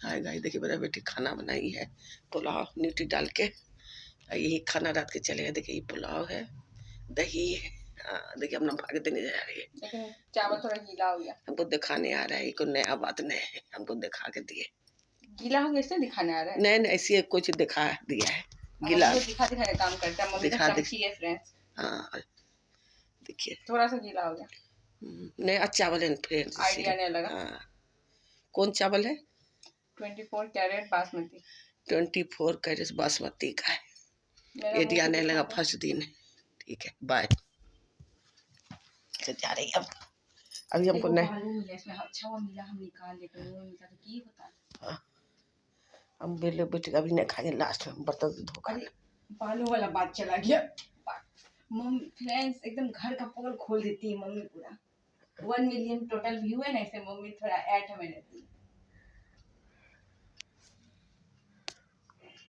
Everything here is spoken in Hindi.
हाय गाइस, देखिए मेरा बेटी खाना बनाई है, पुलाव न्यूट्री डाल के। यही खाना रात के चलेगा। देखिए ये पुलाव है, दही है। देखिए हम नमक देने जा रही है, लेकिन चावल थोड़ा गीला हो गया। हमको दिखाने आ रहा है, ये कोई नया बात नहीं है, हमको दिखा के दिए। गीला हो गया इसलिए दिखाने आ रहा है। नहीं ऐसी कुछ दिखा दिया है गीला। दिखा दिखाने काम करता है, मम्मी का चमची है फ्रेंड्स। हाँ देखिए थोड़ा सा गीला हो गया। नया चावल है फ्रेंड्स, आइडिया नहीं लगा। हाँ कौन चावल है? 24 कैरेट बासमती। 24 कैरेट बासमती का है। ये मेरा आने लगा फर्स्ट दिन। ठीक है बाय। जा रही अब अभी हमको नहीं इसमें अच्छा वो मिला, हम निकाल लेते हैं, वो मिला तो की होता है। हम बेले बेटे अभी नहीं खाएंगे, लास्ट में बर्तन धोखा। बालों वाला बात चला गया। मम्मी फ्रेंड्स एकदम घर का पोल खोल देती है मम्मी पूरा। 1 मिलियन टोटल व्यू है ना, इसे मम्मी थोड़ा ऐड हमें रहती है।